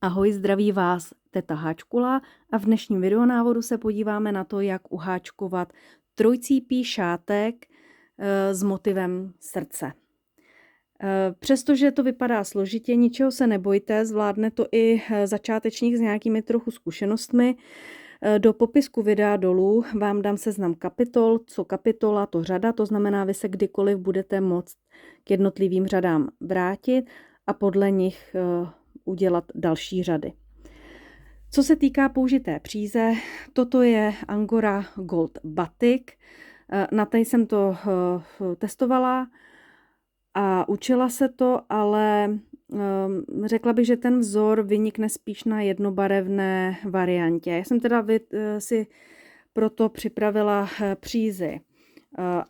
Ahoj, zdraví vás teta Háčkula a v dnešním videonávodu se podíváme na to, jak uháčkovat trojcípý šátek s motivem srdce. Přestože to vypadá složitě, ničeho se nebojte, zvládne to i začátečník s nějakými trochu zkušenostmi. Do popisku videa dolů vám dám seznam kapitol, co kapitola, to řada, to znamená, vy se kdykoliv budete moct k jednotlivým řadám vrátit a podle nich udělat další řady. Co se týká použité příze, toto je Angora Gold Batik. Na té jsem to testovala a učila se to, ale řekla bych, že ten vzor vynikne spíš na jednobarevné variantě. Já jsem teda si proto připravila přízy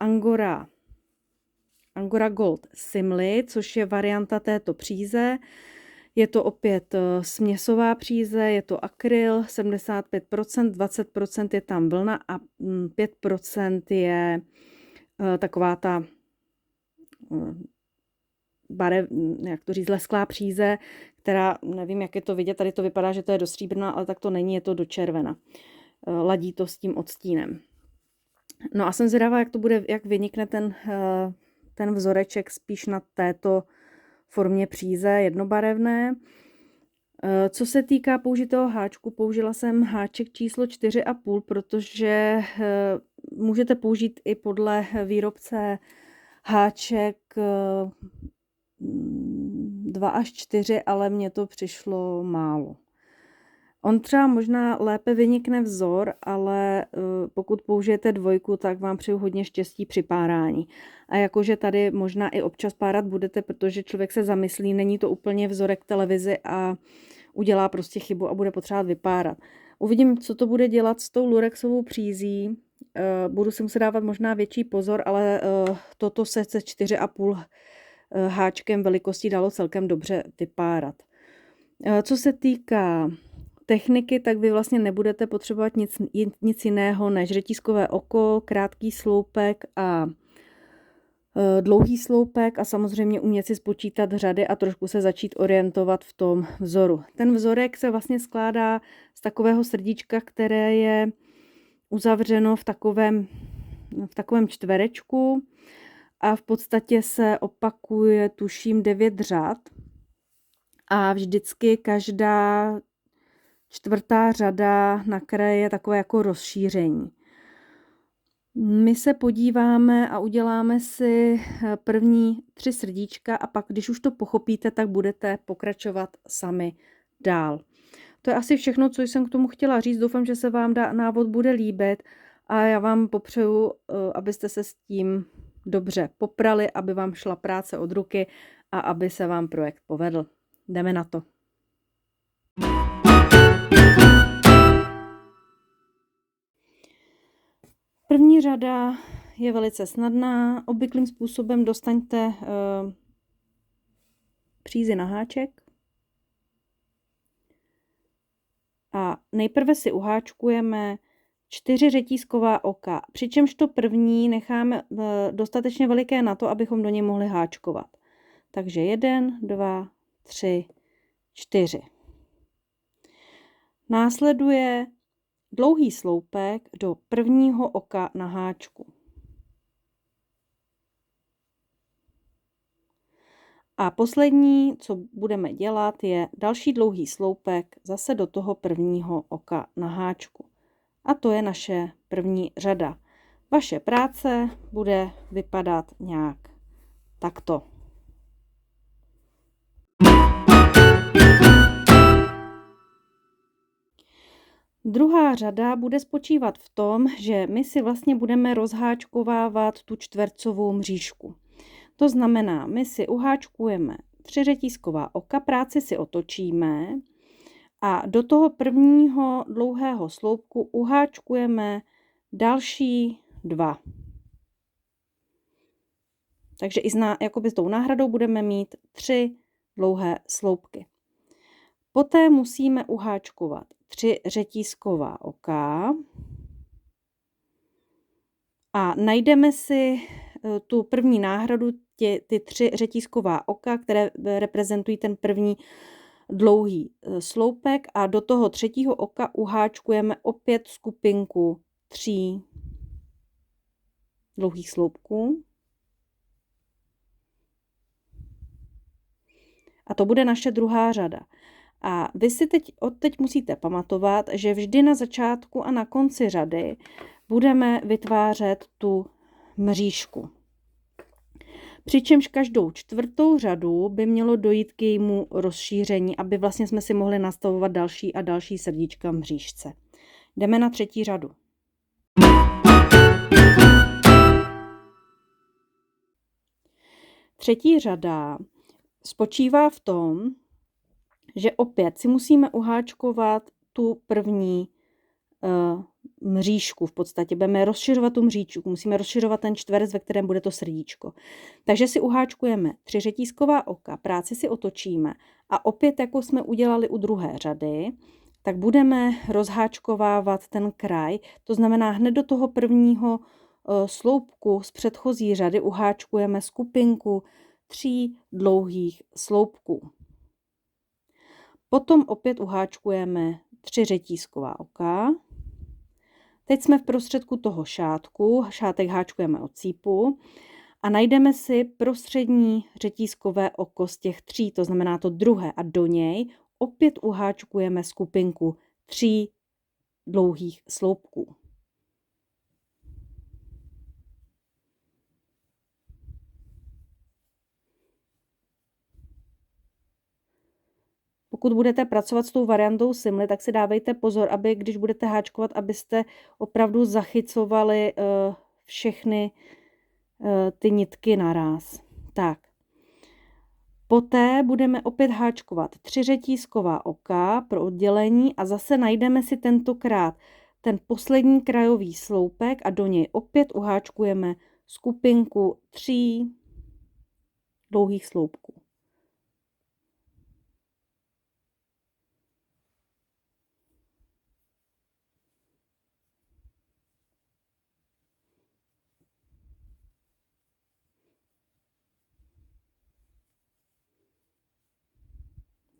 Angora Gold Simli, což je varianta této příze. Je to opět směsová příze, je to akryl, 75%, 20% je tam vlna a 5% je taková ta jak to říct, lesklá příze, která, nevím, jak je to vidět, tady to vypadá, že to je do stříbrna, ale tak to není, je to do červena. Ladí to s tím odstínem. No a jsem zvědavá, jak to bude, jak vynikne ten vzoreček spíš na této formě příze jednobarevné. Co se týká použitého háčku, použila jsem háček číslo 4,5, protože můžete použít i podle výrobce háček 2 až 4, ale mně to přišlo málo. On třeba možná lépe vynikne vzor, ale pokud použijete 2, tak vám přeju hodně štěstí při párání. A jakože tady možná i občas párat budete, protože člověk se zamyslí, není to úplně vzorek televizi a udělá prostě chybu a bude potřebovat vypárat. Uvidím, co to bude dělat s tou lurexovou přízí. Budu si muset dávat možná větší pozor, ale toto se 4,5 háčkem velikostí dalo celkem dobře vypárat. Co se týká techniky, tak vy vlastně nebudete potřebovat nic jiného než řetízkové oko, krátký sloupek a dlouhý sloupek a samozřejmě umět si spočítat řady a trošku se začít orientovat v tom vzoru. Ten vzorek se vlastně skládá z takového srdíčka, které je uzavřeno v takovém čtverečku a v podstatě se opakuje, tuším, 9 řad a vždycky každá 4. řada na kraji je takové jako rozšíření. My se podíváme a uděláme si první 3 srdíčka a pak, když už to pochopíte, tak budete pokračovat sami dál. To je asi všechno, co jsem k tomu chtěla říct. Doufám, že se vám návod bude líbit a já vám popřeju, abyste se s tím dobře poprali, aby vám šla práce od ruky a aby se vám projekt povedl. Jdeme na to. První řada je velice snadná. Obvyklým způsobem dostaňte přízi na háček. A nejprve si uháčkujeme 4 řetízková oka, přičemž to první necháme dostatečně veliké na to, abychom do něj mohli háčkovat. Takže 1, 2, 3, 4. Následuje dlouhý sloupek do prvního oka na háčku. A poslední, co budeme dělat, je další dlouhý sloupek zase do toho prvního oka na háčku. A to je naše první řada. Vaše práce bude vypadat nějak takto. Druhá řada bude spočívat v tom, že my si vlastně budeme rozháčkovávat tu čtvercovou mřížku. To znamená, my si uháčkujeme 3 řetízková oka, práci si otočíme a do toho prvního dlouhého sloupku uháčkujeme další 2. Takže i jakoby s tou náhradou budeme mít 3 dlouhé sloupky. Poté musíme uháčkovat 3 řetízková oka a najdeme si tu první náhradu, ty 3 řetízková oka, které reprezentují ten první dlouhý sloupek a do toho třetího oka uháčkujeme opět skupinku 3 dlouhých sloupků. A to bude naše druhá řada. A vy si teď musíte pamatovat, že vždy na začátku a na konci řady budeme vytvářet tu mřížku. Přičemž každou čtvrtou řadu by mělo dojít k jejímu rozšíření, aby vlastně jsme si mohli nastavovat další a další srdíčka v mřížce. Jdeme na třetí řadu. Třetí řada spočívá v tom, že opět si musíme uháčkovat tu první mřížku. V podstatě budeme rozšiřovat tu mřížku, musíme rozšiřovat ten čtverec, ve kterém bude to srdíčko. Takže si uháčkujeme 3 řetízková oka, práci si otočíme a opět, jako jsme udělali u druhé řady, tak budeme rozháčkovávat ten kraj, to znamená hned do toho prvního sloupku z předchozí řady uháčkujeme skupinku 3 dlouhých sloupků. Potom opět uháčkujeme 3 řetízková oka. Teď jsme v prostředku toho šátku, šátek háčkujeme od cípu a najdeme si prostřední řetízkové oko z těch 3, to znamená to druhé a do něj opět uháčkujeme skupinku 3 dlouhých sloupků. Pokud budete pracovat s tou variantou Simli, tak si dávejte pozor, aby když budete háčkovat, abyste opravdu zachycovali všechny ty nitky naráz. Tak. Poté budeme opět háčkovat 3 řetízková oka pro oddělení a zase najdeme si tentokrát ten poslední krajový sloupek a do něj opět uháčkujeme skupinku 3 dlouhých sloupků.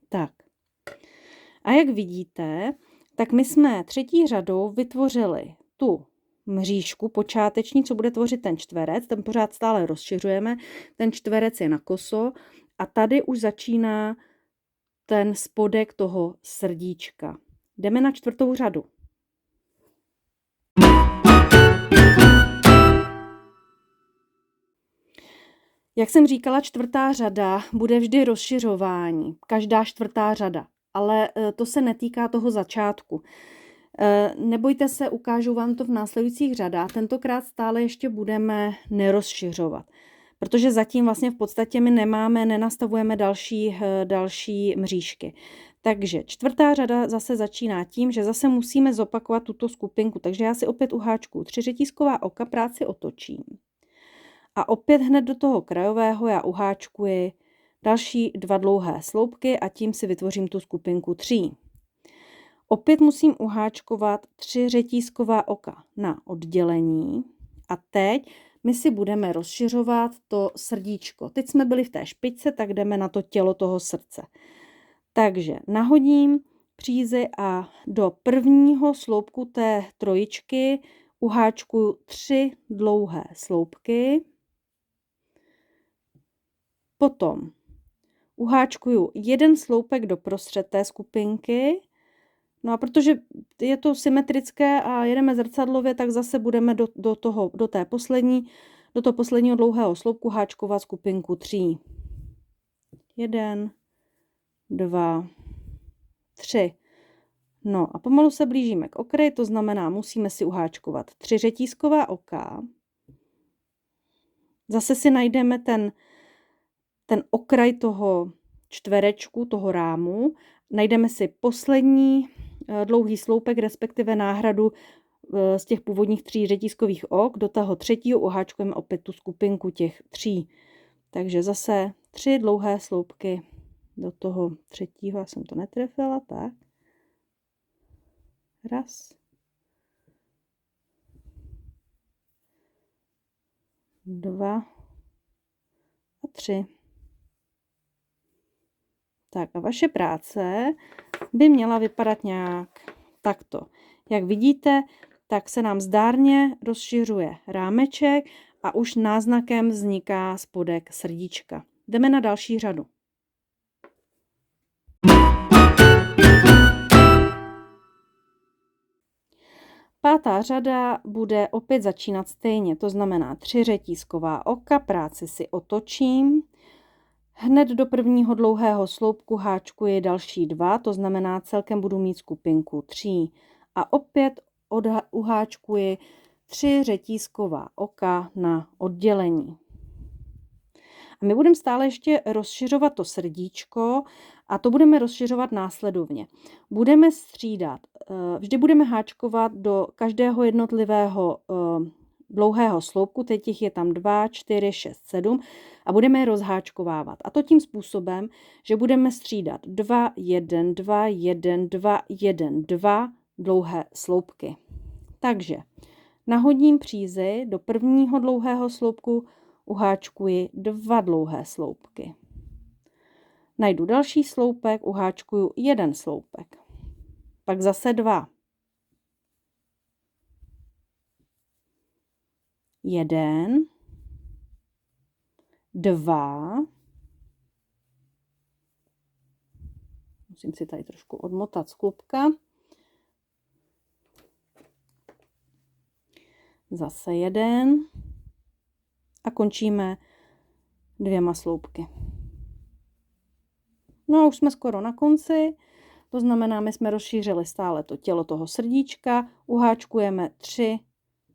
Tak. A jak vidíte, tak my jsme třetí řadou vytvořili tu mřížku počáteční, co bude tvořit ten čtverec, ten pořád stále rozšiřujeme, ten čtverec je na koso a tady už začíná ten spodek toho srdíčka. Jdeme na čtvrtou řadu. Jak jsem říkala, čtvrtá řada bude vždy rozšiřování, každá čtvrtá řada, ale to se netýká toho začátku. Nebojte se, ukážu vám to v následujících řadách, tentokrát stále ještě budeme nerozšiřovat, protože zatím vlastně v podstatě my nenastavujeme další mřížky. Takže čtvrtá řada zase začíná tím, že zase musíme zopakovat tuto skupinku, takže já si opět uháčkuju 3 řetízková oka, práci otočím. A opět hned do toho krajového já uháčkuji další 2 dlouhé sloupky a tím si vytvořím tu skupinku 3. Opět musím uháčkovat 3 řetízková oka na oddělení a teď my si budeme rozšiřovat to srdíčko. Teď jsme byli v té špičce, tak jdeme na to tělo toho srdce. Takže nahodím přízy a do prvního sloupku té trojičky uháčkuju 3 dlouhé sloupky. Potom uháčkuju 1 sloupek doprostřed té skupinky. No a protože je to symetrické a jedeme zrcadlově, tak zase budeme do toho posledního dlouhého sloupku háčkovat skupinku 3. 1, 2, 3. No a pomalu se blížíme k okraji, to znamená, musíme si uháčkovat 3 řetízková oka. Zase si najdeme ten okraj toho čtverečku, toho rámu. Najdeme si poslední dlouhý sloupek, respektive náhradu z těch původních 3 řetízkových ok. Do toho třetího uháčkujeme opět tu skupinku těch 3. Takže zase 3 dlouhé sloupky do toho třetího. Já jsem to netrefila, tak. 1, 2 a 3. Tak a vaše práce by měla vypadat nějak takto. Jak vidíte, tak se nám zdárně rozšiřuje rámeček a už náznakem vzniká spodek srdíčka. Jdeme na další řadu. Pátá řada bude opět začínat stejně, to znamená 3 řetízková oka, práci si otočím. Hned do prvního dlouhého sloupku háčkuji další 2, to znamená celkem budu mít skupinku 3. A opět uháčkuji 3 řetízková oka na oddělení. A my budeme stále ještě rozšiřovat to srdíčko a to budeme rozšiřovat následovně. Budeme střídat, vždy budeme háčkovat do každého jednotlivého dlouhého sloupku, teď jich je tam 2, 4, 6, 7 a budeme je rozháčkovávat. A to tím způsobem, že budeme střídat 2, 1, 2, 1, 2, 1, 2 dlouhé sloupky. Takže nahodím přízy do prvního dlouhého sloupku, uháčkuji 2 dlouhé sloupky. Najdu další sloupek, uháčkuju 1 sloupek. Pak zase 2. 1, 2. Musím si tady trošku odmotat z klubka. Zase 1. A končíme 2 sloupky. No a už jsme skoro na konci, to znamená, my jsme rozšířili stále to tělo toho srdíčka, uháčkujeme 3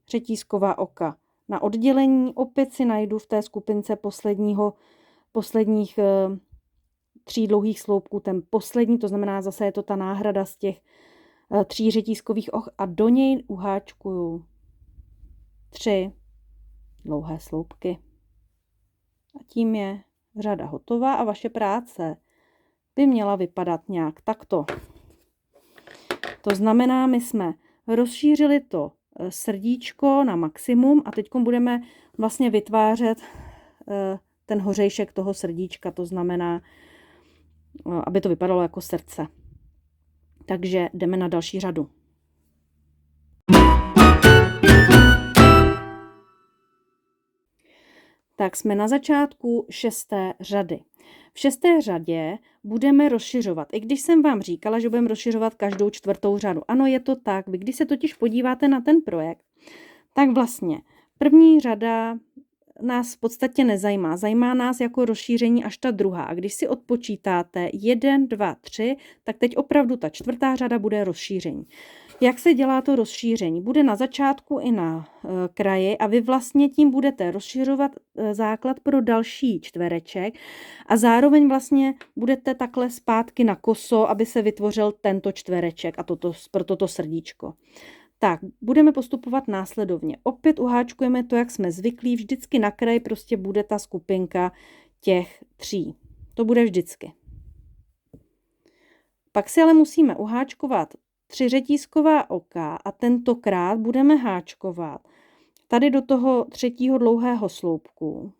řetízková oka na oddělení, opět si najdu v té skupince posledních 3 dlouhých sloupků ten poslední, to znamená zase je to ta náhrada z těch 3 řetízkových ok a do něj uháčkuju 3 dlouhé sloupky. A tím je řada hotová a vaše práce by měla vypadat nějak takto. To znamená, my jsme rozšířili to srdíčko na maximum a teď budeme vlastně vytvářet ten hořejšek toho srdíčka, to znamená, aby to vypadalo jako srdce. Takže jdeme na další řadu. Tak jsme na začátku 6. řady. V 6. řadě budeme rozšiřovat. I když jsem vám říkala, že budeme rozšiřovat každou 4. řadu. Ano, je to tak. Vy když se totiž podíváte na ten projekt, tak vlastně první řada nás v podstatě nezajímá. Zajímá nás jako rozšíření až ta druhá. A když si odpočítáte 1, 2, 3, tak teď opravdu ta 4. řada bude rozšíření. Jak se dělá to rozšíření? Bude na začátku i na kraji a vy vlastně tím budete rozšiřovat základ pro další čtvereček a zároveň vlastně budete takhle zpátky na koso, aby se vytvořil tento čtvereček a pro toto srdíčko. Tak, budeme postupovat následovně. Opět uháčkujeme to, jak jsme zvyklí, vždycky na kraji prostě bude ta skupinka těch 3. To bude vždycky. Pak si ale musíme uháčkovat 3 řetízková oka a tentokrát budeme háčkovat tady do toho 3. dlouhého sloupku.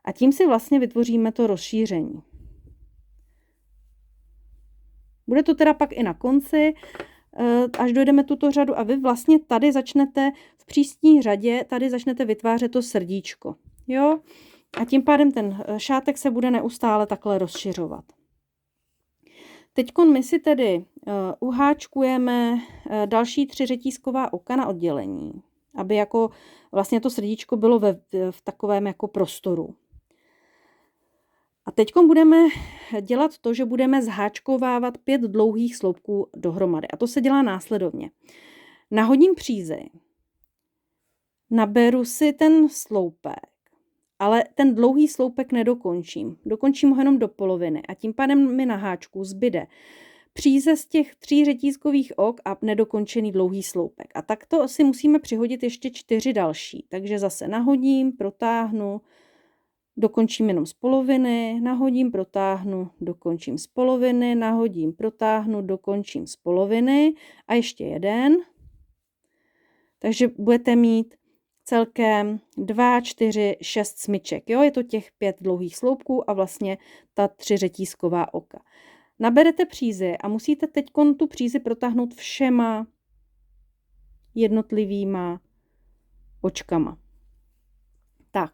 A tím si vlastně vytvoříme to rozšíření. Bude to teda pak i na konci, až dojdeme tuto řadu a vy vlastně tady začnete v příští řadě, tady začnete vytvářet to srdíčko. Jo? A tím pádem ten šátek se bude neustále takhle rozšiřovat. Teď my si tedy uháčkujeme další 3 řetízková oka na oddělení, aby jako vlastně to srdíčko bylo v takovém jako prostoru. A teď budeme dělat to, že budeme zháčkovávat 5 dlouhých sloupků dohromady. A to se dělá následovně. Nahodím přízy, naberu si ten sloupek, ale ten dlouhý sloupek nedokončím. Dokončím ho jenom do poloviny a tím pádem mi na háčku zbyde příze z těch 3 řetízkových ok a nedokončený dlouhý sloupek. A takto si musíme přihodit ještě 4 další. Takže zase nahodím, protáhnu, dokončím jenom z poloviny, nahodím, protáhnu, dokončím z poloviny, nahodím, protáhnu, dokončím z poloviny a ještě jeden. Takže budete mít celkem 2, 4, 6 smyček. Jo? Je to těch 5 dlouhých sloupků a vlastně ta 3 řetízková oka. Naberete přízi a musíte teď tu přízi protáhnout všema jednotlivýma očkama. Tak.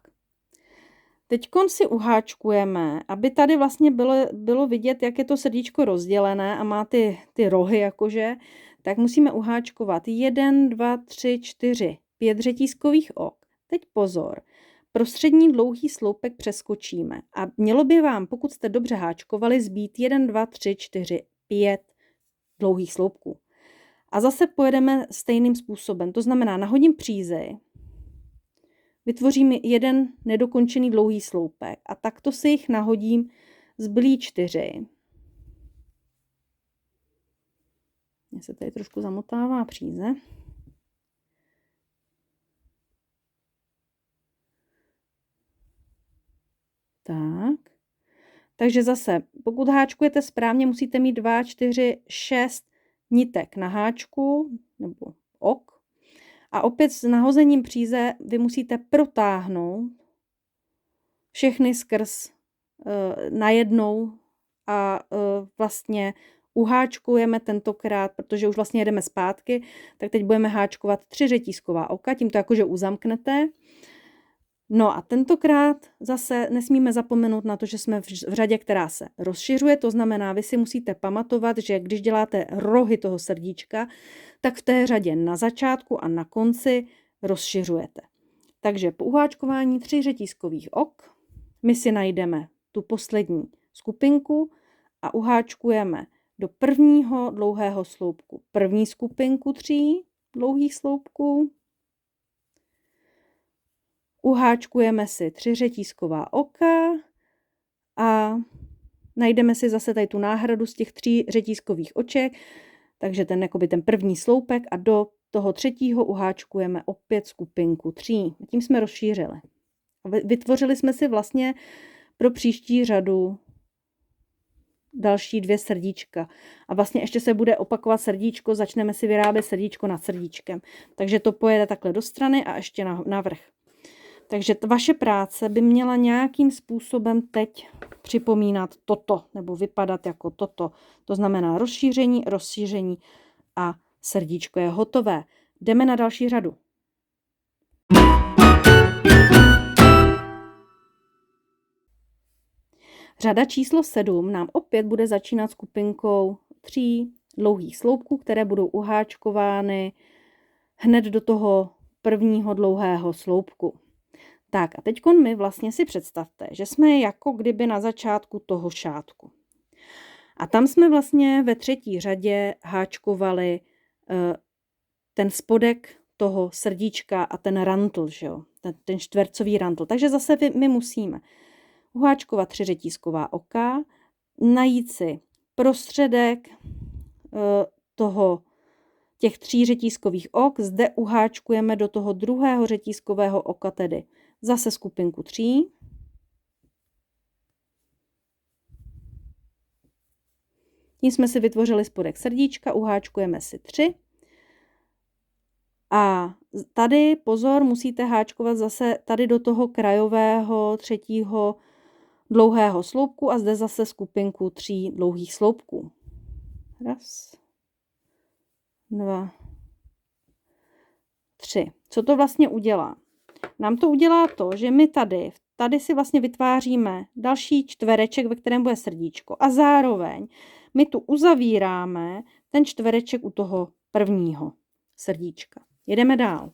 Teď si uháčkujeme, aby tady vlastně bylo vidět, jak je to srdíčko rozdělené a má ty rohy jakože, tak musíme uháčkovat 1, 2, 3, 4, 5 řetízkových ok. Teď pozor, prostřední dlouhý sloupek přeskočíme a mělo by vám, pokud jste dobře háčkovali, zbýt 1, 2, 3, 4, 5 dlouhých sloupků. A zase pojedeme stejným způsobem, to znamená nahodím přízi, vytvořím jeden nedokončený dlouhý sloupek a takto si jich nahodím zbylí 4. Mně se tady trošku zamotává příze. Tak. Takže zase, pokud háčkujete správně, musíte mít 2, 4, 6 nitek na háčku nebo ok. A opět s nahozením příze vy musíte protáhnout všechny skrz najednou a vlastně uháčkujeme tentokrát, protože už vlastně jedeme zpátky, tak teď budeme háčkovat 3 řetízková oka, tím to jakože uzamknete. No a tentokrát zase nesmíme zapomenout na to, že jsme v řadě, která se rozšiřuje, to znamená, vy si musíte pamatovat, že když děláte rohy toho srdíčka, tak v té řadě na začátku a na konci rozšiřujete. Takže po uháčkování 3 řetízkových ok my si najdeme tu poslední skupinku a uháčkujeme do prvního dlouhého sloupku první skupinku 3 dlouhých sloupků. Uháčkujeme si 3 řetízková oka a najdeme si zase tady tu náhradu z těch 3 řetízkových oček, takže ten první sloupek a do toho třetího uháčkujeme opět skupinku 3. Tím jsme rozšířili. Vytvořili jsme si vlastně pro příští řadu další 2 srdíčka. A vlastně ještě se bude opakovat srdíčko, začneme si vyrábět srdíčko nad srdíčkem. Takže to pojede takhle do strany a ještě na vrch. Takže vaše práce by měla nějakým způsobem teď připomínat toto, nebo vypadat jako toto. To znamená rozšíření a srdíčko je hotové. Jdeme na další řadu. Řada číslo 7 nám opět bude začínat skupinkou 3 dlouhých sloupků, které budou uháčkovány hned do toho prvního dlouhého sloupku. Tak a teď mi vlastně si představte, že jsme jako kdyby na začátku toho šátku. A tam jsme vlastně ve 3. řadě háčkovali ten spodek toho srdíčka a ten rantl, že jo? Ten čtvercový rantl. Takže zase my musíme uháčkovat 3 řetízková oka, najít si prostředek těch 3 řetízkových ok, zde uháčkujeme do toho druhého řetízkového oka, tedy zase skupinku 3. Tím jsme si vytvořili spodek srdíčka, uháčkujeme si 3. A tady, pozor, musíte háčkovat zase tady do toho krajového 3. dlouhého sloupku a zde zase skupinku 3 dlouhých sloupků. 1, 2, 3. Co to vlastně udělá? Nám to udělá to, že my tady si vlastně vytváříme další čtvereček, ve kterém bude srdíčko a zároveň my tu uzavíráme ten čtvereček u toho prvního srdíčka. Jedeme dál.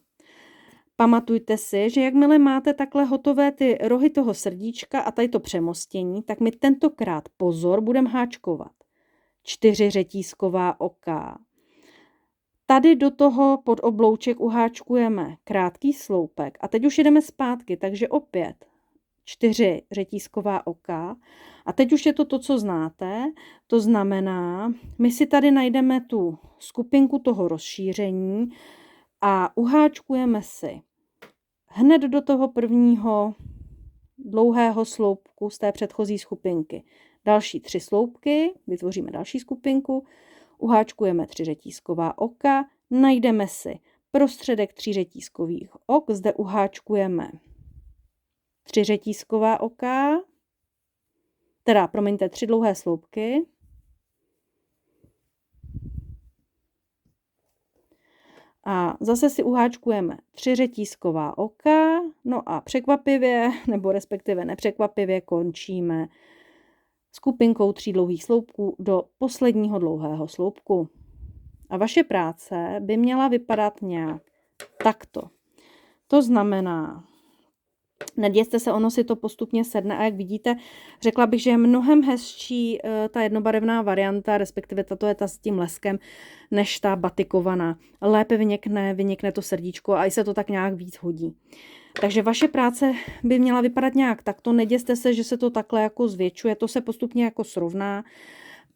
Pamatujte si, že jakmile máte takhle hotové ty rohy toho srdíčka a tady to přemostění, tak my tentokrát, pozor, budeme háčkovat 4 řetízková oka. Tady do toho pod oblouček uháčkujeme krátký sloupek a teď už jedeme zpátky, takže opět 4 řetízková oka a teď už je to, co znáte, to znamená, my si tady najdeme tu skupinku toho rozšíření a uháčkujeme si hned do toho prvního dlouhého sloupku z té předchozí skupinky další 3 sloupky, vytvoříme další skupinku, uháčkujeme 3 řetízková oka, najdeme si prostředek 3 řetízkových ok, zde uháčkujeme 3 řetízková oka, promiňte, 3 dlouhé sloupky. A zase si uháčkujeme 3 řetízková oka, no a překvapivě, nebo respektive nepřekvapivě, končíme skupinkou 3 dlouhých sloupků do posledního dlouhého sloupku. A vaše práce by měla vypadat nějak takto. To znamená, neděste se, ono si to postupně sedne a jak vidíte, řekla bych, že je mnohem hezčí ta jednobarevná varianta, respektive tato je ta s tím leskem, než ta batikovaná. Lépe vynikne to srdíčko a i se to tak nějak víc hodí. Takže vaše práce by měla vypadat nějak takto, neděste se, že se to takhle jako zvětšuje, to se postupně jako srovná.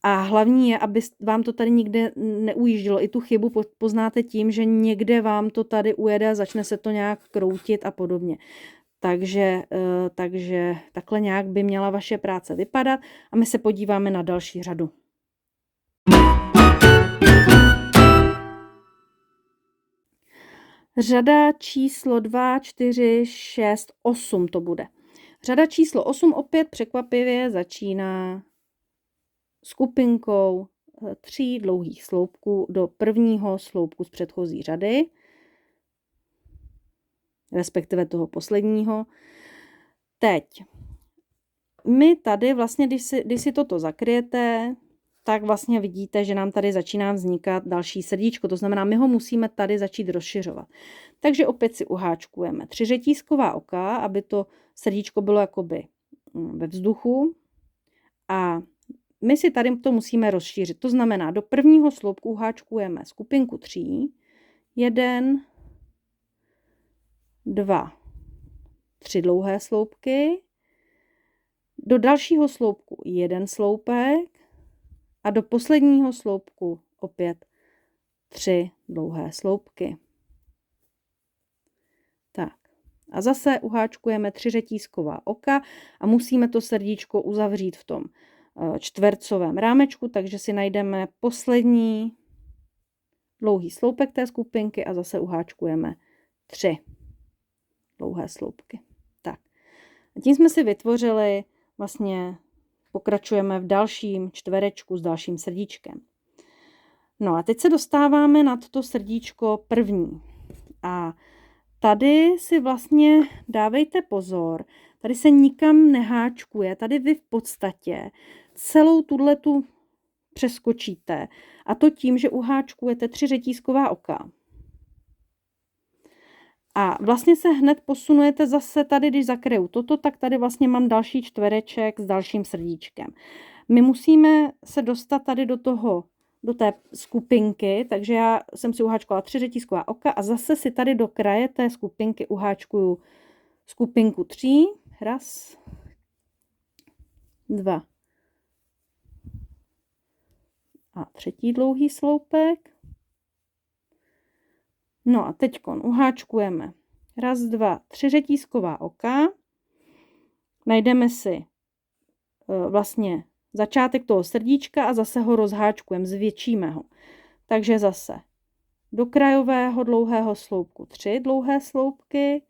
A hlavní je, aby vám to tady nikde neujíždělo. I tu chybu poznáte tím, že někde vám to tady ujede a začne se to nějak kroutit a podobně. Takže takhle nějak by měla vaše práce vypadat a my se podíváme na další řadu. Řada číslo 2, 4, 6, 8 to bude. Řada číslo 8 opět překvapivě začíná skupinkou 3 dlouhých sloupků do prvního sloupku z předchozí řady, respektive toho posledního. Teď, my tady vlastně, když si toto zakryjete, tak vlastně vidíte, že nám tady začíná vznikat další srdíčko, to znamená, my ho musíme tady začít rozšiřovat. Takže opět si uháčkujeme 3 řetízková oka, aby to srdíčko bylo jakoby ve vzduchu a my si tady to musíme rozšířit. To znamená, do prvního sloupku uháčkujeme skupinku 3, 1, 2, 3 dlouhé sloupky, do dalšího sloupku 1 sloupek a do posledního sloupku opět 3 dlouhé sloupky. Tak. A zase uháčkujeme 3 řetízková oka a musíme to srdíčko uzavřít v tom čtvercovém rámečku, takže si najdeme poslední dlouhý sloupek té skupinky a zase uháčkujeme 3 dlouhé sloupky. Tak. A tím jsme si vytvořili, vlastně pokračujeme v dalším čtverečku s dalším srdíčkem. No a teď se dostáváme na toto srdíčko první. A tady si vlastně dávejte pozor, tady se nikam neháčkuje, tady vy v podstatě celou tuhletu přeskočíte a to tím, že uháčkujete 3 řetízková oka. A vlastně se hned posunujete zase tady, když zakryju toto, tak tady vlastně mám další čtvereček s dalším srdíčkem. My musíme se dostat tady do té skupinky, takže já jsem si uháčkovala 3 řetízková oka a zase si tady do kraje té skupinky uháčkuju skupinku 3, 1, 2 a 3 dlouhý sloupek. No a teď uháčkujeme 1, 2, 3 řetízková oka, najdeme si vlastně začátek toho srdíčka a zase ho rozháčkujeme, zvětšíme ho. Takže zase do krajového dlouhého sloupku 3 dlouhé sloupky,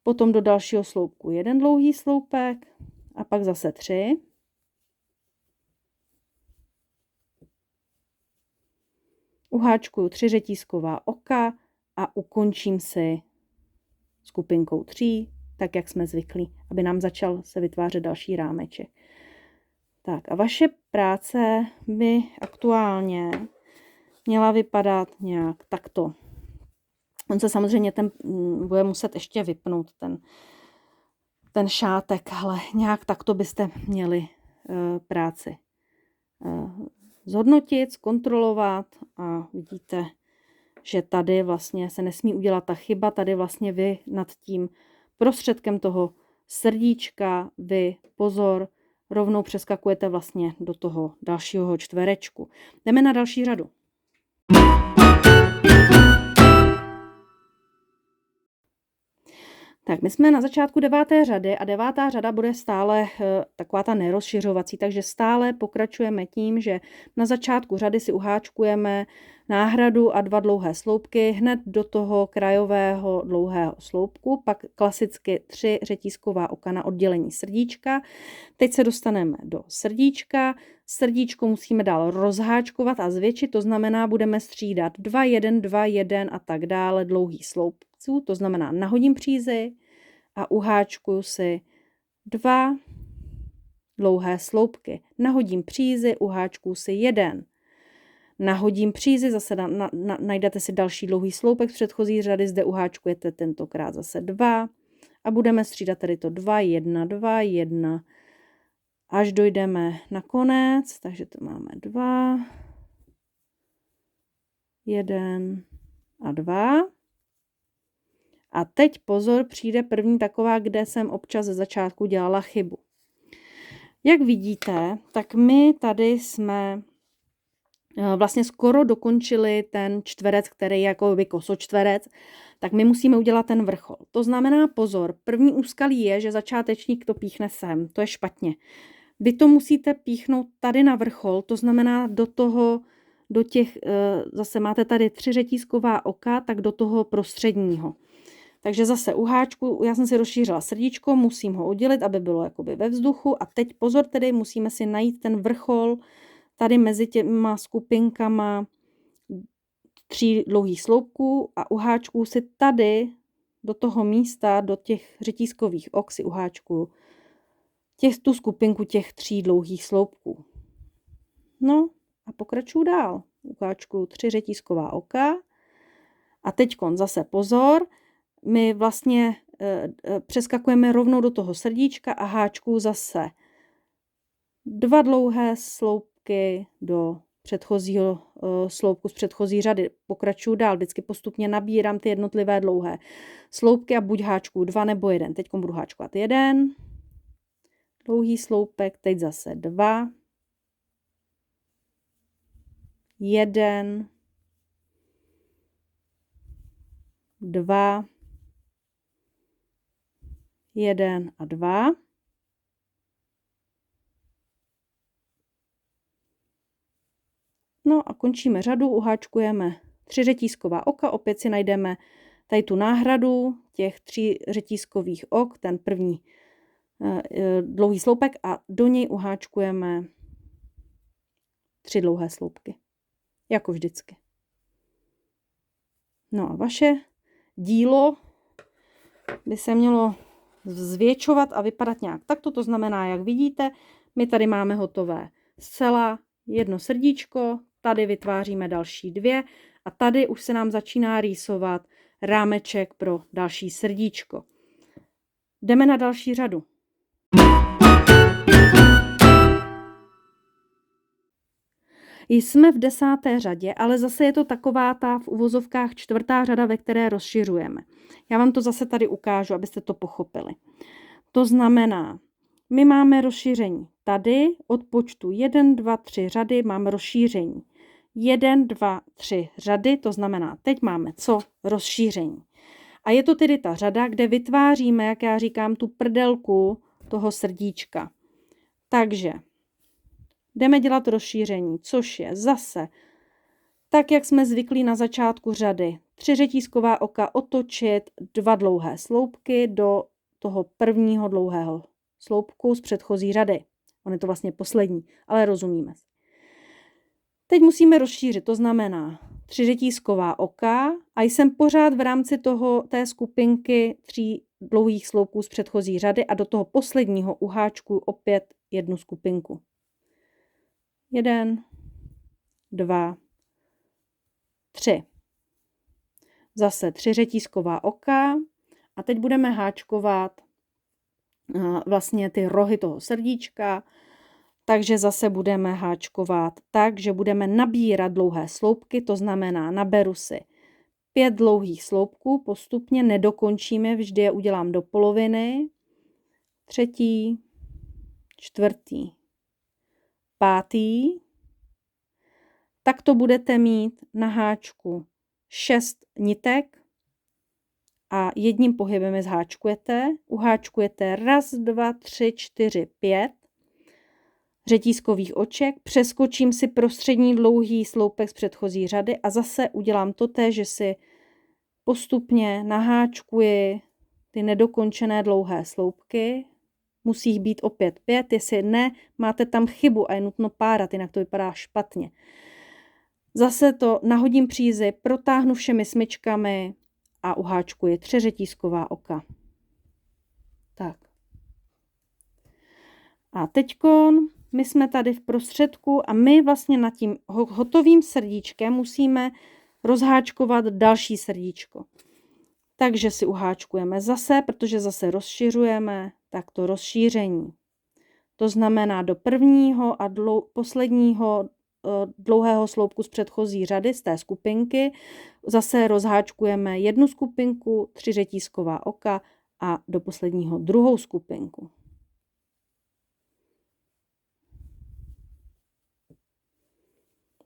potom do dalšího sloupku 1 dlouhý sloupek a pak zase 3. Uháčkuju 3 řetízková oka a ukončím si skupinkou 3, tak jak jsme zvyklí, aby nám začal se vytvářet další rámeček. Tak a vaše práce by aktuálně měla vypadat nějak takto. On se samozřejmě bude muset ještě vypnout ten šátek, ale nějak takto byste měli práci zhodnotit, zkontrolovat a vidíte, že tady vlastně se nesmí udělat ta chyba, tady vlastně vy nad tím prostředkem toho srdíčka, vy pozor, rovnou přeskakujete vlastně do toho dalšího čtverečku. Jdeme na další řadu. Tak my jsme na začátku 9. řady a 9. řada bude stále taková ta nerozšiřovací, takže stále pokračujeme tím, že na začátku řady si uháčkujeme náhradu a 2 dlouhé sloupky hned do toho krajového dlouhého sloupku, pak klasicky 3 řetízková oka na oddělení srdíčka. Teď se dostaneme do srdíčka. Srdíčko musíme dál rozháčkovat a zvětšit, to znamená, budeme střídat 2, 1, 2, 1 a tak dále dlouhý sloupců, to znamená nahodím přízy a uháčkuju si 2 dlouhé sloupky. Nahodím přízy, uháčkuju si 1. Nahodím přízy, zase najdete si další dlouhý sloupek z předchozí řady, zde uháčkujete tentokrát zase 2 a budeme střídat tedy to 2, 1, 2, 1, až dojdeme na konec, takže to máme 2, 1 a 2. A teď pozor, přijde první taková, kde jsem občas ze začátku dělala chybu. Jak vidíte, tak my tady jsme vlastně skoro dokončili ten čtverec, který je jako kosočtverec, tak my musíme udělat ten vrchol. To znamená pozor, první úskalí je, že začátečník to píchne sem, to je špatně. Vy to musíte píchnout tady na vrchol, to znamená do těch, zase máte tady 3 řetízková oka, tak do toho prostředního. Takže zase u háčku, já jsem si rozšířila srdíčko, musím ho oddělit, aby bylo jakoby ve vzduchu a teď pozor tedy, musíme si najít ten vrchol tady mezi těma skupinkama 3 dlouhých sloupků a u háčků si tady do toho místa, do těch řetízkových ok si uháčkuju tu skupinku těch 3 dlouhých sloupků. No a pokračuju dál. Uháčkuju 3 řetízková oka a teďkon zase pozor, my vlastně přeskakujeme rovnou do toho srdíčka a háčkuju zase 2 dlouhé sloupky do předchozího sloupku z předchozí řady. Pokračuju dál, vždycky postupně nabírám ty jednotlivé dlouhé sloupky a buď háčkuju 2 nebo 1. Teď budu háčkovat 1, dlouhý sloupek, teď zase 2, 1, 2, 1 a 2. No a končíme řadu, uháčkujeme 3 řetízková oka, opět si najdeme tady tu náhradu těch 3 řetízkových ok, ten první dlouhý sloupek a do něj uháčkujeme 3 dlouhé sloupky, jako vždycky. No a vaše dílo by se mělo zvětšovat a vypadat nějak takto, to znamená, jak vidíte, my tady máme hotové zcela jedno srdíčko, tady vytváříme další 2 a tady už se nám začíná rýsovat rámeček pro další srdíčko. Jdeme na další řadu. Jsme v 10. řadě, ale zase je to taková ta v uvozovkách 4. řada, ve které rozšiřujeme. Já vám to zase tady ukážu, abyste to pochopili. To znamená, my máme rozšíření tady od počtu 1, 2, 3 řady, máme rozšíření 1, 2, 3 řady, to znamená, teď máme co? Rozšíření. A je to tedy ta řada, kde vytváříme, jak já říkám, tu prdelku toho srdíčka. Takže jdeme dělat rozšíření, což je zase tak, jak jsme zvyklí na začátku řady. 3 řetízková oka otočit, 2 dlouhé sloupky do toho prvního dlouhého sloupku z předchozí řady. On je to vlastně poslední, ale rozumíme. Teď musíme rozšířit, to znamená 3 řetízková oka a jsem pořád v rámci té skupinky 3 dlouhých sloupků z předchozí řady a do toho posledního uháčkuju opět jednu skupinku. 1, 2, 3. Zase 3 řetízková oka a teď budeme háčkovat vlastně ty rohy toho srdíčka, takže zase budeme háčkovat tak, že budeme nabírat dlouhé sloupky, to znamená naberu si 5 dlouhých sloupků, postupně nedokončíme, vždy je udělám do poloviny, 3., 4., 5. Tak to budete mít na háčku 6 nitek a jedním pohybem je zháčkujete. Uháčkujete 1, 2, 3, 4, 5 řetízkových oček, přeskočím si prostřední dlouhý sloupek z předchozí řady a zase udělám totéž, že si postupně naháčkuji ty nedokončené dlouhé sloupky. Musí jich být opět 5, jestli ne, máte tam chybu a je nutno párat, jinak to vypadá špatně. Zase to nahodím přízip, protáhnu všemi smyčkami a uháčkuji 3 řetízková oka. Tak. A teďkon my jsme tady v prostředku a my vlastně nad tím hotovým srdíčkem musíme rozháčkovat další srdíčko. Takže si uháčkujeme zase, protože zase rozšiřujeme, tak to rozšíření. To znamená do prvního a posledního dlouhého sloupku z předchozí řady, z té skupinky, zase rozháčkujeme jednu skupinku, 3 řetízková oka a do posledního druhou skupinku.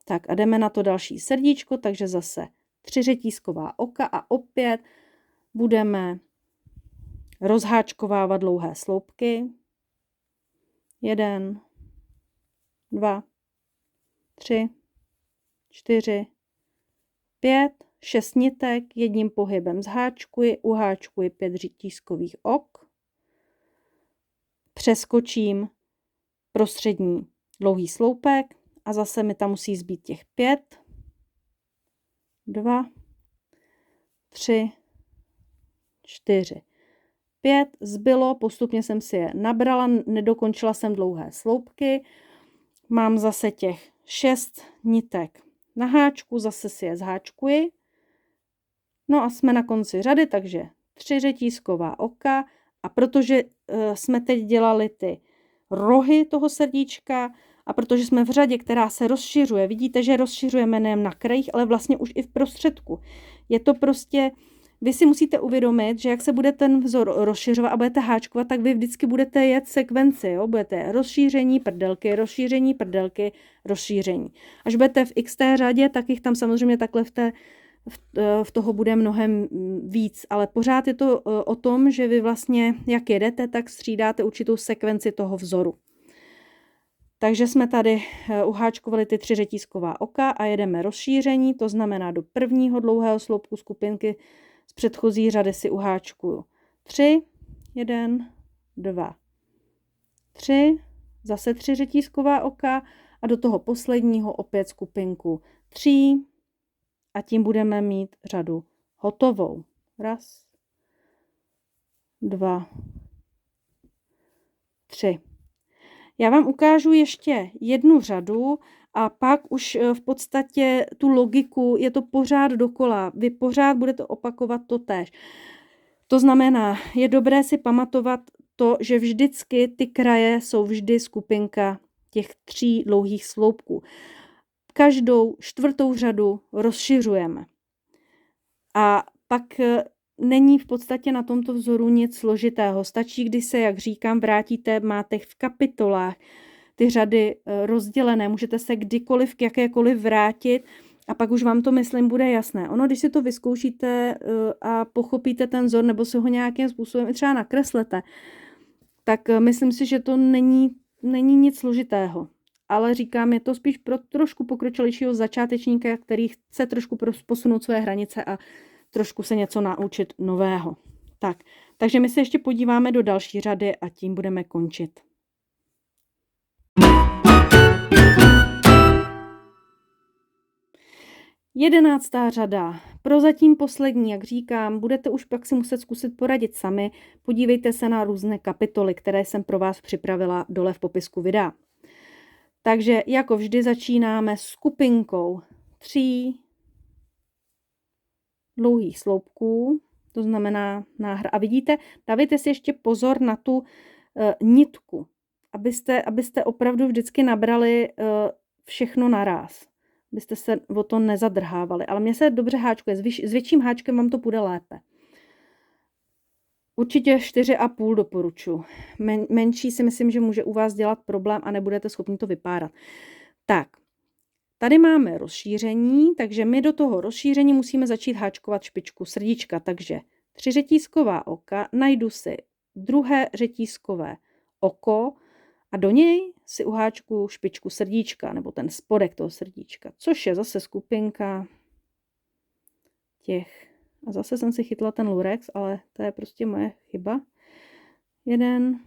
Tak a jdeme na to další srdíčko, takže zase 3 řetízková oka a opět budeme rozháčkovávat dlouhé sloupky. 1, 2, 3, 4, 5, 6 nitek, jedním pohybem zháčkuji, uháčkuji 5 řetízkových ok, přeskočím prostřední dlouhý sloupek a zase mi tam musí zbýt těch 5, 2, 3, 4, 5, zbylo, postupně jsem si je nabrala, nedokončila jsem dlouhé sloupky, mám zase těch 6 nitek na háčku, zase si je zháčkuji, no a jsme na konci řady, takže 3 řetízková oka a protože jsme teď dělali ty rohy toho srdíčka a protože jsme v řadě, která se rozšiřuje, vidíte, že rozšiřujeme nejen na krajích, ale vlastně už i v prostředku. Je to prostě, vy si musíte uvědomit, že jak se bude ten vzor rozšiřovat a budete háčkovat, tak vy vždycky budete jet sekvenci, jo? Budete rozšíření, prdelky, rozšíření. Až budete v XT řadě, tak jich tam samozřejmě takhle v toho bude mnohem víc, ale pořád je to o tom, že vy vlastně, jak jedete, tak střídáte určitou sekvenci toho vzoru. Takže jsme tady uháčkovali ty 3 řetízková oka a jedeme rozšíření, to znamená do prvního dlouhého sloupku skupinky z předchozí řady si uháčkuju 3, 1, 2, 3, zase 3 řetízková oka a do toho posledního opět skupinku 3 a tím budeme mít řadu hotovou. 1, 2, 3. Já vám ukážu ještě jednu řadu a pak už v podstatě tu logiku je to pořád dokola. Vy pořád budete opakovat to též. To znamená, je dobré si pamatovat to, že vždycky ty kraje jsou vždy skupinka těch 3 dlouhých sloupků. Každou 4. řadu rozšiřujeme. A pak není v podstatě na tomto vzoru nic složitého. Stačí, když se, jak říkám, vrátíte, máte v kapitolách ty řady rozdělené, můžete se kdykoliv k jakékoliv vrátit a pak už vám to, myslím, bude jasné. Ono, když si to vyzkoušíte a pochopíte ten vzor nebo si ho nějakým způsobem i třeba nakreslete, tak myslím si, že to není nic složitého. Ale říkám, je to spíš pro trošku pokročilejšího začátečníka, který chce trošku posunout své hranice a trošku se něco naučit nového. Takže my se ještě podíváme do další řady a tím budeme končit. Jedenáctá řada. Prozatím poslední, jak říkám, budete už pak si muset zkusit poradit sami. Podívejte se na různé kapitoly, které jsem pro vás připravila dole v popisku videa. Takže jako vždy začínáme skupinkou 3 dlouhých sloupků, to znamená náhra. A vidíte, dávejte si ještě pozor na tu nitku, abyste opravdu vždycky nabrali všechno naráz, abyste se o to nezadrhávali. Ale mně se dobře háčkuje, s větším háčkem vám to půjde lépe. Určitě 4,5 doporučuji. Menší si myslím, že může u vás dělat problém a nebudete schopni to vypárat. Tak, tady máme rozšíření, takže my do toho rozšíření musíme začít háčkovat špičku srdíčka. Takže 3 řetízková oka, najdu si druhé řetízkové oko a do něj si uháčku špičku srdíčka, nebo ten spodek toho srdíčka, což je zase skupinka těch. A zase jsem si chytla ten lurex, ale to je prostě moje chyba. 1,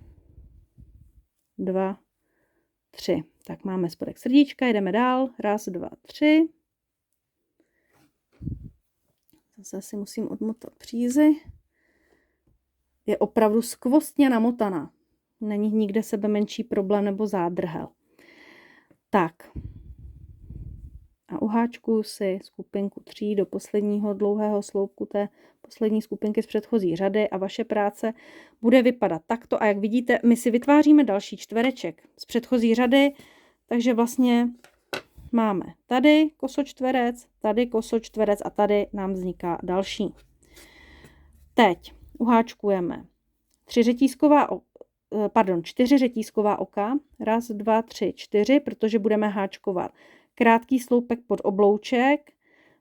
2, 3. Tak máme spodek srdíčka, jdeme dál. 1, 2, 3. Zase si musím odmotat přízy. Je opravdu skvostně namotaná. Není nikde sebe menší problém nebo zádrhel. Tak. A uháčkuju si skupinku 3 do posledního dlouhého sloupku té poslední skupinky z předchozí řady a vaše práce bude vypadat takto. A jak vidíte, my si vytváříme další čtvereček z předchozí řady, takže vlastně máme tady kosočtverec a tady nám vzniká další. Teď uháčkujeme 4 řetízková oka. 1, 2, 3, 4, protože budeme háčkovat krátký sloupek pod oblouček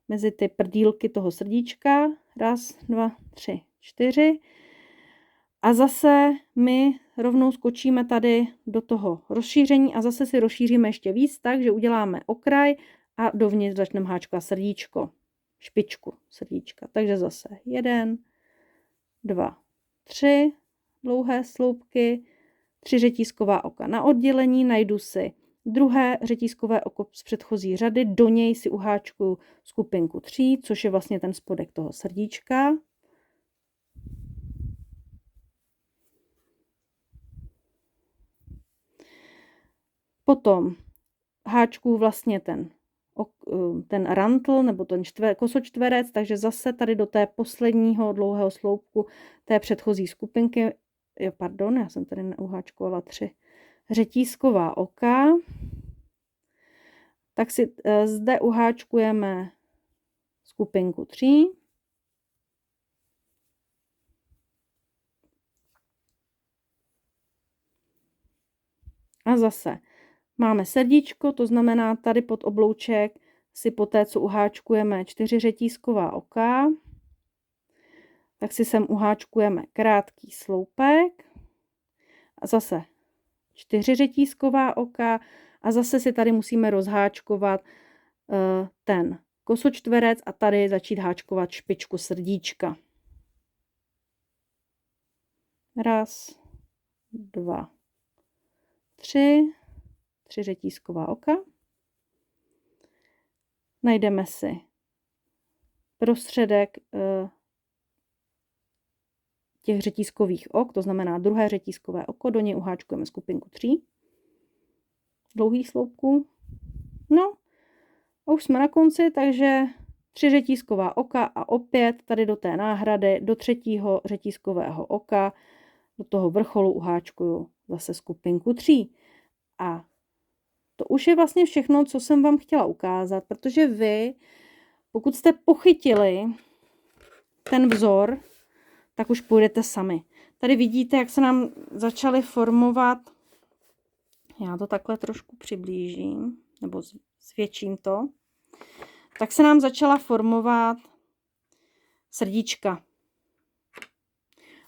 mezi ty prdílky toho srdíčka. 1, 2, 3, 4. A zase my rovnou skočíme tady do toho rozšíření a zase si rozšíříme ještě víc, takže uděláme okraj a dovnitř začneme háčkovat srdíčko, špičku srdíčka. Takže zase 1, 2, 3 dlouhé sloupky, 3 řetízková oka na oddělení, najdu si druhé řetízkové oko z předchozí řady, do něj si uháčkuju skupinku 3, což je vlastně ten spodek toho srdíčka. Potom háčkuju vlastně ten rantl nebo ten kosočtverec, takže zase tady do té posledního dlouhého sloupku té předchozí skupinky, pardon, já jsem tady neuháčkovala 3 řetízková oka, tak si zde uháčkujeme skupinku 3. A zase máme srdíčko, to znamená tady pod oblouček si poté, co uháčkujeme 4 řetízková oka, tak si sem uháčkujeme krátký sloupek a zase 4 řetízková oka a zase si tady musíme rozháčkovat ten kosočtverec a tady začít háčkovat špičku srdíčka. 1, 2, 3 řetízková oka. Najdeme si prostředek těch řetízkových ok, to znamená druhé řetízkové oko, do něj uháčkujeme skupinku 3 dlouhých sloupků. No a už jsme na konci, takže 3 řetízková oka a opět tady do té náhrady, do třetího řetízkového oka, do toho vrcholu uháčkuju zase skupinku 3. A to už je vlastně všechno, co jsem vám chtěla ukázat, protože vy, pokud jste pochytili ten vzor, tak už půjdete sami. Tady vidíte, jak se nám začaly formovat, já to takhle trošku přiblížím, nebo zvětším to, tak se nám začala formovat srdíčka.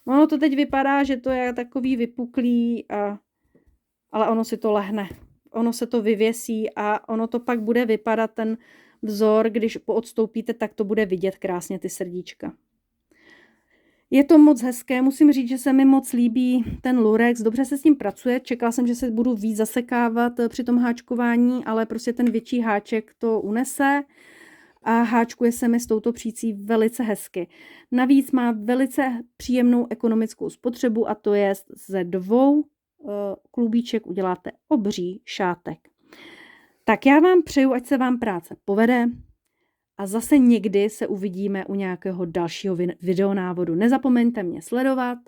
Ono to teď vypadá, že to je takový vypuklý, ale ono si to lehne. Ono se to vyvěsí a ono to pak bude vypadat ten vzor, když poodstoupíte, tak to bude vidět krásně ty srdíčka. Je to moc hezké, musím říct, že se mi moc líbí ten lurex, dobře se s tím pracuje, čekala jsem, že se budu víc zasekávat při tom háčkování, ale prostě ten větší háček to unese a háčkuje se mi s touto přící velice hezky. Navíc má velice příjemnou ekonomickou spotřebu a to je ze 2 klubíček uděláte obří šátek. Tak já vám přeju, ať se vám práce povede a zase někdy se uvidíme u nějakého dalšího videonávodu. Nezapomeňte mě sledovat,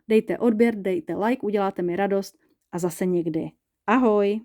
dejte odběr, dejte like, uděláte mi radost a zase někdy. Ahoj!